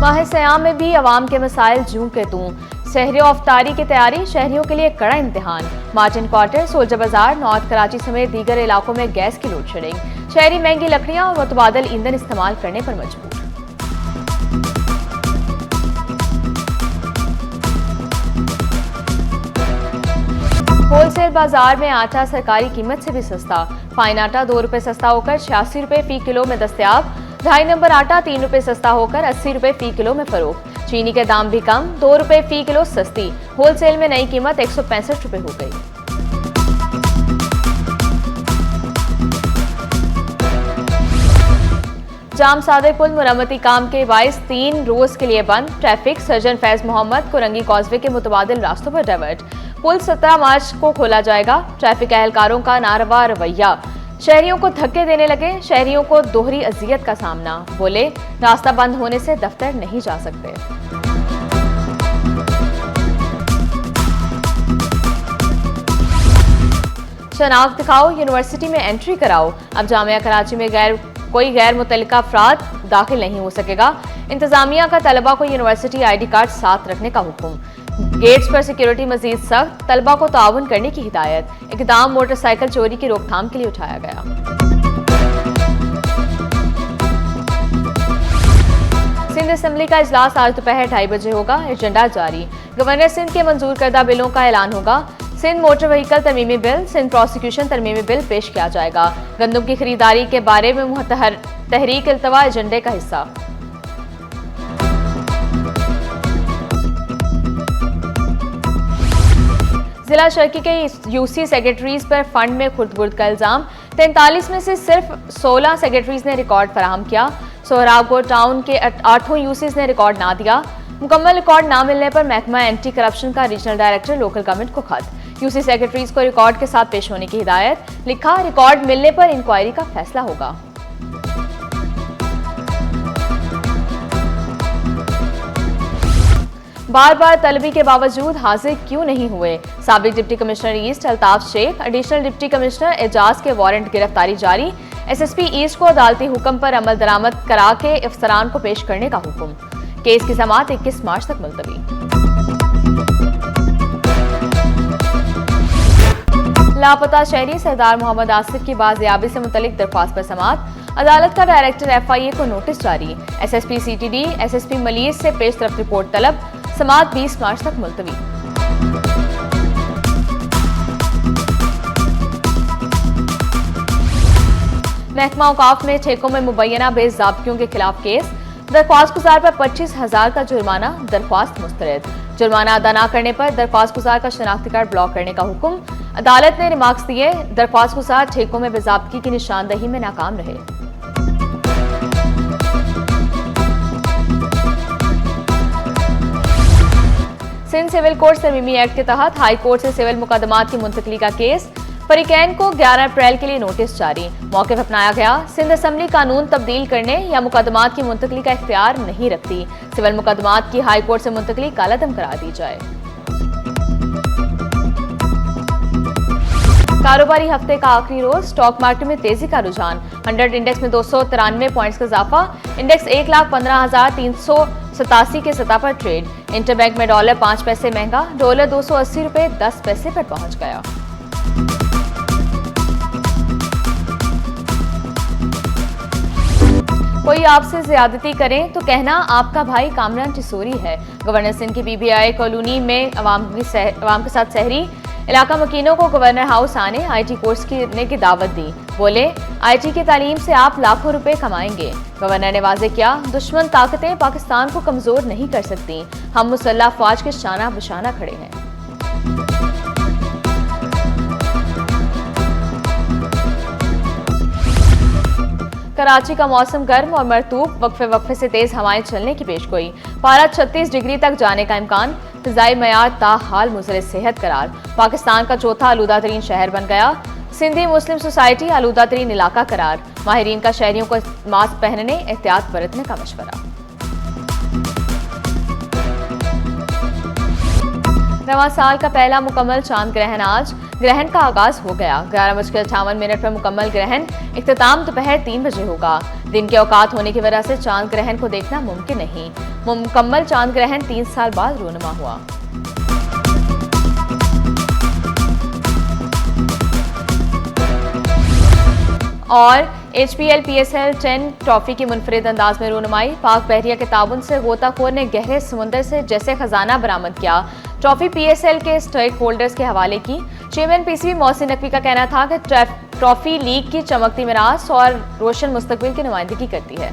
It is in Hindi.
माह सयाम में भी अवाम के मसाइल जूं के तूं। शहरियों अफ्तारी की तैयारी, शहरियों के लिए कड़ा इम्तिहान। मार्टिन क्वार्टर, सोल्जर बाजार, नॉर्थ कराची समेत दीगर इलाकों में गैस की लोड शेडिंग। शहरी महंगी लकड़ियां और मुतबादल ईंधन इस्तेमाल करने पर मजबूर। होलसेल बाजार में आटा सरकारी कीमत से भी सस्ता। फाइन आटा 2 रुपए सस्ता होकर 86 रुपए फी किलो में दस्तयाब। 2.5 नंबर आटा 3 रुपए सस्ता होकर 80 रुपए फी किलो में फरोख्त। चीनी के दाम भी कम, 2 रुपए फी किलो सस्ती। होलसेल में नई कीमत 165 रुपए हो गई। जाम सादिक पुल मुरम्मती काम के बाइस 3 रोज के लिए बंद। Traffic sergeant Faiz Mohammad Korangi causeway के मुतबादिल रास्तों पर डाइवर्ट। पुल 17 मार्च को खोला जाएगा। ट्रैफिक एहलकारों का नारवा रवैया, शहरियों को धक्के देने लगे। शहरियों को दोहरी अजियत का सामना, बोले रास्ता बंद होने से दफ्तर नहीं जा सकते। शनाख्त दिखाओ, यूनिवर्सिटी में एंट्री कराओ। अब जामिया कराची में कोई गैर मुतल्लिका अफराद दाखिल नहीं हो सकेगा। इंतजामिया का तलबा को यूनिवर्सिटी ID कार्ड साथ रखने का हुक्म। गेट्स पर सिक्योरिटी मजीद सख्त, तलबा को ताउन करने की हिदायत। इकदाम मोटरसाइकिल चोरी की रोकथाम के लिए उठाया गया। सिंध असेंबली का इजलास आज दोपहर 2:30 बजे होगा। एजेंडा जारी। गवर्नर सिंध के मंजूर करदा बिलों का ऐलान होगा। सिंध मोटर व्हीकल तरमीमी बिल, सिंध प्रोसिक्यूशन तरमीमी बिल पेश किया जाएगा। गंदम की खरीदारी के बारे में तहरीक इल्तवा एजेंडे का हिस्सा। जिला शर्की के UC सेक्रेटरीज पर फंड में खुर्द-बुर्द का इल्जाम। 43 में से सिर्फ 16 सेक्रेटरीज ने रिकॉर्ड फराहम किया। सोहराबपुर टाउन के 8 UCs ने रिकॉर्ड ना दिया। मुकम्मल रिकॉर्ड ना मिलने पर महकमा एंटी करप्शन का रीजनल डायरेक्टर लोकल गवर्नमेंट को खत। UC सेक्रेटरीज को रिकॉर्ड के साथ पेश होने की हिदायत। लिखा, रिकॉर्ड मिलने पर इंक्वायरी का फैसला होगा। बार बार तलबी के बावजूद हाजिर क्यों नहीं हुए? साबिक deputy commissioner east Altaf Sheikh, additional deputy commissioner Ejaz के वारंट गिरफ्तारी जारी। SSP ईस्ट को अदालती हुक्म पर अमल दरामद करा के अफसरान को पेश करने का हुक्म। केस की समाअत 21 मार्च तक मुलतवी। लापता शहरी सरदार मोहम्मद आसिफ की बाजियाबी से मुतल्लिक दरख्वास्त पर समाअत। अदालत का डायरेक्टर FIA को नोटिस जारी। SSP CTD, SSP मलीज से पेश तरफ रिपोर्ट तलब। समाअत 20 मार्च तक मुलतवी। महकमा औकाफ में ठेकों में मुबैना बेज़ाब्तियों के खिलाफ केस। दरख्वास्त गुजार पर 25,000 का जुर्माना, दरख्वास्त मुस्तरद। जुर्माना अदा न करने पर दरख्वास्त गुजार का शनाख्ती कार्ड ब्लॉक करने का हुक्म। अदालत ने रिमार्क्स दिए, दरख्वास्त गुजार ठेकों में बेज़ाब्ती की निशानदही में नाकाम रहे। सिंध सिविल कोर्ट तरमीमी एक्ट के तहत हाई कोर्ट से सिविल मुकदमात की मुंतकली का केस। फरीकैन को 11 अप्रैल के लिए नोटिस जारी। मौक़िफ़ अपनाया गया। सिंध असेंबली कानून तब्दील करने या मुकदमात की मुंतकली का इख्तियार नहीं रखती। सिविल मुकदमात की हाई कोर्ट से मुंतकली कालादम करा दी जाए। कारोबारी हफ्ते का आखिरी रोज, स्टॉक मार्केट में तेजी का रुझान। 100 इंडेक्स में 293 पॉइंट्स का इजाफा। इंडेक्स 1,15,387 के सतह पर ट्रेड। इंटरबैंक में डॉलर 5 पैसे महंगा, डॉलर 280 रुपए 10 पैसे पर पहुंच गया। कोई आपसे ज्यादती करें तो कहना आपका भाई कामरान टिसोरी है। गवर्नर सिंध की BBI कॉलोनी में अवाम के साथ सहरी। इलाका मकीनों को गवर्नर हाउस आने IT कोर्स करने की दावत दी। बोले IT की तालीम से आप लाखों रुपए कमाएंगे। गवर्नर ने वाजे किया, दुश्मन ताकतें पाकिस्तान को कमजोर नहीं कर सकती। हम मुसल्लह फौज के शाना बशाना खड़े हैं। कराची का मौसम गर्म और मरतूब, वक्फे से तेज हवाएं चलने की पेशगोई। पारा 36 डिग्री तक जाने का इम्कान। फिजाई मयार ताहाल मुज़र सेहत करार। पाकिस्तान का चौथा आलूदा तरीन शहर बन गया। सिंधी मुस्लिम सोसाइटी आलूदा तरीन इलाका करार। माहिरीन का शहरियों को मास्क पहनने, एहतियात बरतने का मशवरा। रवां साल का पहला मुकम्मल चांद ग्रहण आज। ग्रहण का आगाज हो गया। 11:58 पर मुकम्मल ग्रहण। इख्तिताम दोपहर 3 बजे होगा। दिन के औकात होने की वजह से चांद ग्रहण को देखना मुमकिन नहीं। मुकम्मल चांद ग्रहण 3 साल बाद रूनुमा हुआ। और HPL PSL 10 ट्रॉफी की मुनफरिद अंदाज में रूनुमाई। पाक बहरिया के ताबुन से गोताखोर ने गहरे समुंदर से जैसे खजाना बरामद किया। ट्रॉफी PSL के स्टेक होल्डर्स के हवाले की। चेयरमैन PCB मोहसिन नकवी का कहना था कि ट्रॉफी लीग की चमकती मिरास और रोशन मुस्तकबिल की नुमाइंदगी करती है।